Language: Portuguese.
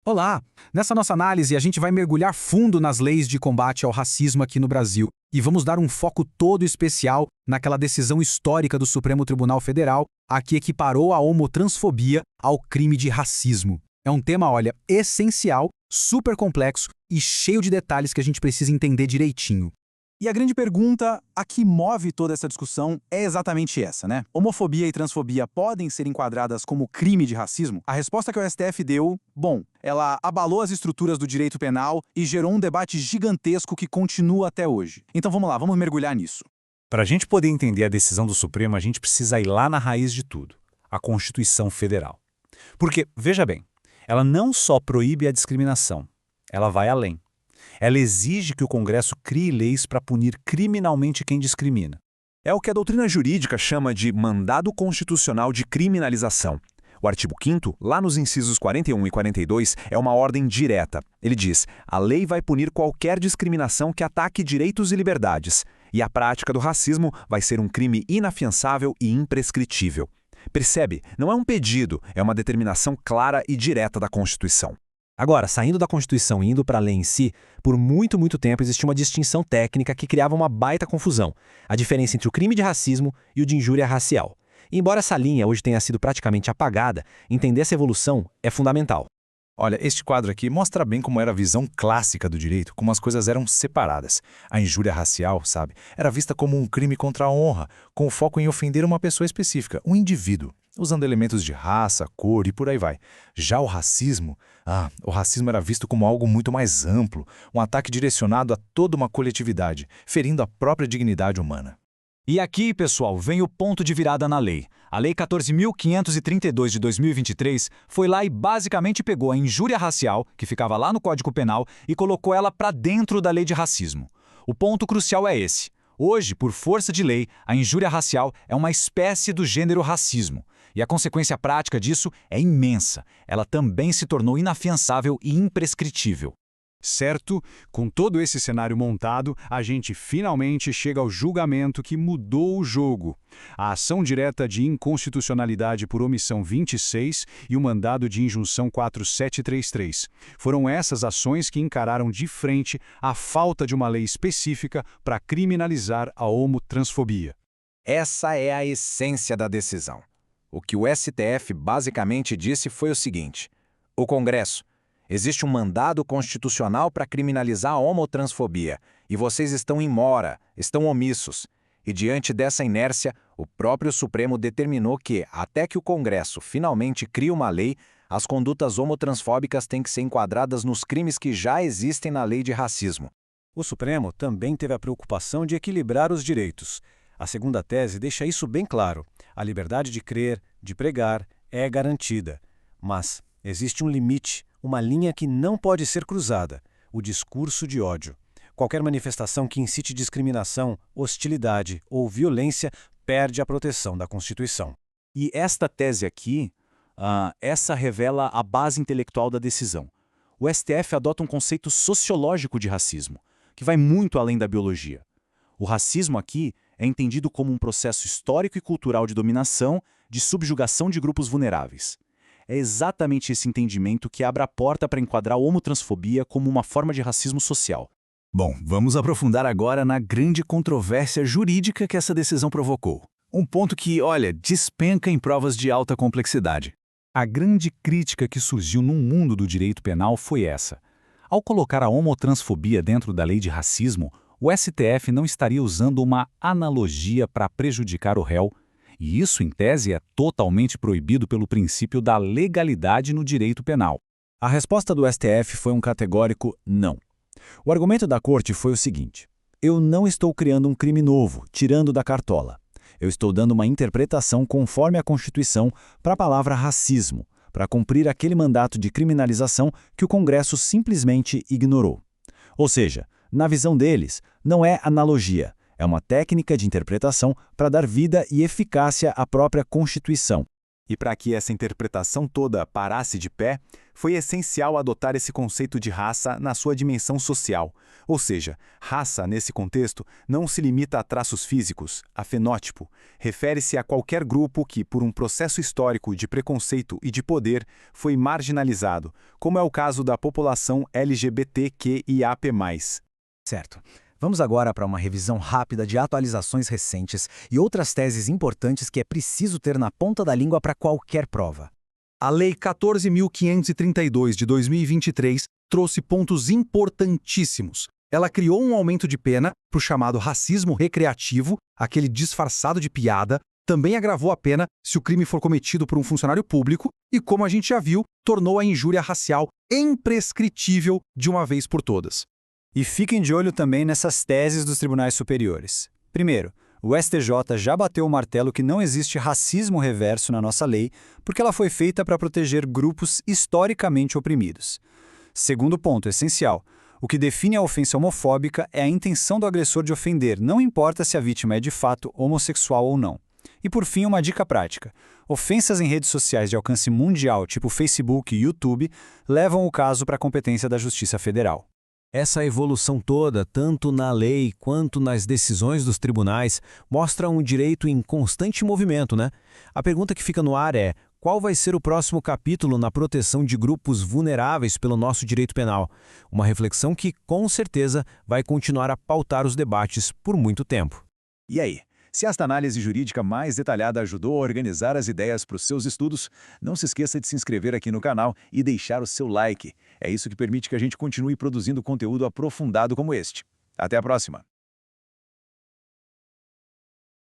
Olá! Nessa nossa análise, a gente vai mergulhar fundo nas leis de combate ao racismo aqui no Brasil e vamos dar um foco todo especial naquela decisão histórica do Supremo Tribunal Federal a que equiparou a homotransfobia ao crime de racismo. É um tema, olha, essencial, super complexo e cheio de detalhes que a gente precisa entender direitinho. E a grande pergunta a que move toda essa discussão é exatamente essa, né? Homofobia e transfobia podem ser enquadradas como crime de racismo? A resposta que o STF deu, bom, ela abalou as estruturas do direito penal e gerou um debate gigantesco que continua até hoje. Então vamos lá, vamos mergulhar nisso. Para a gente poder entender a decisão do Supremo, a gente precisa ir lá na raiz de tudo, a Constituição Federal. Porque, veja bem, ela não só proíbe a discriminação, ela vai além. Ela exige que o Congresso crie leis para punir criminalmente quem discrimina. É o que a doutrina jurídica chama de mandado constitucional de criminalização. O artigo 5º, lá nos incisos 41 e 42, é uma ordem direta. Ele diz: a lei vai punir qualquer discriminação que ataque direitos e liberdades. E a prática do racismo vai ser um crime inafiançável e imprescritível. Percebe? Não é um pedido, é uma determinação clara e direta da Constituição. Agora, saindo da Constituição e indo para a lei em si, por muito tempo existia uma distinção técnica que criava uma baita confusão. A diferença entre o crime de racismo e o de injúria racial. E embora essa linha hoje tenha sido praticamente apagada, entender essa evolução é fundamental. Olha, este quadro aqui mostra bem como era a visão clássica do direito, como as coisas eram separadas. A injúria racial, sabe, era vista como um crime contra a honra, com foco em ofender uma pessoa específica, um indivíduo, usando elementos de raça, cor e por aí vai. Já o racismo era visto como algo muito mais amplo, um ataque direcionado a toda uma coletividade, ferindo a própria dignidade humana. E aqui, pessoal, vem o ponto de virada na lei. A Lei 14.532 de 2023 foi lá e basicamente pegou a injúria racial, que ficava lá no Código Penal, e colocou ela para dentro da lei de racismo. O ponto crucial é esse. Hoje, por força de lei, a injúria racial é uma espécie do gênero racismo. E a consequência prática disso é imensa. Ela também se tornou inafiançável e imprescritível. Certo? Com todo esse cenário montado, a gente finalmente chega ao julgamento que mudou o jogo. A ação direta de inconstitucionalidade por omissão 26 e o mandado de injunção 4733. Foram essas ações que encararam de frente a falta de uma lei específica para criminalizar a homotransfobia. Essa é a essência da decisão. O que o STF basicamente disse foi o seguinte: o Congresso, existe um mandado constitucional para criminalizar a homotransfobia, e vocês estão em mora, estão omissos. E diante dessa inércia, o próprio Supremo determinou que, até que o Congresso finalmente crie uma lei, as condutas homotransfóbicas têm que ser enquadradas nos crimes que já existem na lei de racismo. O Supremo também teve a preocupação de equilibrar os direitos. A segunda tese deixa isso bem claro. A liberdade de crer, de pregar, é garantida. Mas existe um limite, uma linha que não pode ser cruzada: o discurso de ódio. Qualquer manifestação que incite discriminação, hostilidade ou violência perde a proteção da Constituição. E esta tese aqui, essa revela a base intelectual da decisão. O STF adota um conceito sociológico de racismo, que vai muito além da biologia. O racismo aqui é entendido como um processo histórico e cultural de dominação, de subjugação de grupos vulneráveis. É exatamente esse entendimento que abre a porta para enquadrar a homotransfobia como uma forma de racismo social. Bom, vamos aprofundar agora na grande controvérsia jurídica que essa decisão provocou. Um ponto que, olha, despenca em provas de alta complexidade. A grande crítica que surgiu no mundo do direito penal foi essa. Ao colocar a homotransfobia dentro da lei de racismo, o STF não estaria usando uma analogia para prejudicar o réu, e isso, em tese, é totalmente proibido pelo princípio da legalidade no direito penal. A resposta do STF foi um categórico não. O argumento da Corte foi o seguinte: eu não estou criando um crime novo, tirando da cartola. Eu estou dando uma interpretação conforme a Constituição para a palavra racismo, para cumprir aquele mandato de criminalização que o Congresso simplesmente ignorou. Ou seja, na visão deles, não é analogia, é uma técnica de interpretação para dar vida e eficácia à própria Constituição. E para que essa interpretação toda parasse de pé, foi essencial adotar esse conceito de raça na sua dimensão social. Ou seja, raça, nesse contexto, não se limita a traços físicos, a fenótipo. Refere-se a qualquer grupo que, por um processo histórico de preconceito e de poder, foi marginalizado, como é o caso da população LGBTQIAP+. Certo. Vamos agora para uma revisão rápida de atualizações recentes e outras teses importantes que é preciso ter na ponta da língua para qualquer prova. A Lei 14.532 de 2023 trouxe pontos importantíssimos. Ela criou um aumento de pena para o chamado racismo recreativo, aquele disfarçado de piada, também agravou a pena se o crime for cometido por um funcionário público e, como a gente já viu, tornou a injúria racial imprescritível de uma vez por todas. E fiquem de olho também nessas teses dos tribunais superiores. Primeiro, o STJ já bateu o martelo que não existe racismo reverso na nossa lei, porque ela foi feita para proteger grupos historicamente oprimidos. Segundo ponto essencial, o que define a ofensa homofóbica é a intenção do agressor de ofender, não importa se a vítima é de fato homossexual ou não. E por fim, uma dica prática. Ofensas em redes sociais de alcance mundial, tipo Facebook e YouTube, levam o caso para a competência da Justiça Federal. Essa evolução toda, tanto na lei quanto nas decisões dos tribunais, mostra um direito em constante movimento, né? A pergunta que fica no ar é: qual vai ser o próximo capítulo na proteção de grupos vulneráveis pelo nosso direito penal? Uma reflexão que, com certeza, vai continuar a pautar os debates por muito tempo. E aí? Se esta análise jurídica mais detalhada ajudou a organizar as ideias para os seus estudos, não se esqueça de se inscrever aqui no canal e deixar o seu like. É isso que permite que a gente continue produzindo conteúdo aprofundado como este. Até a próxima!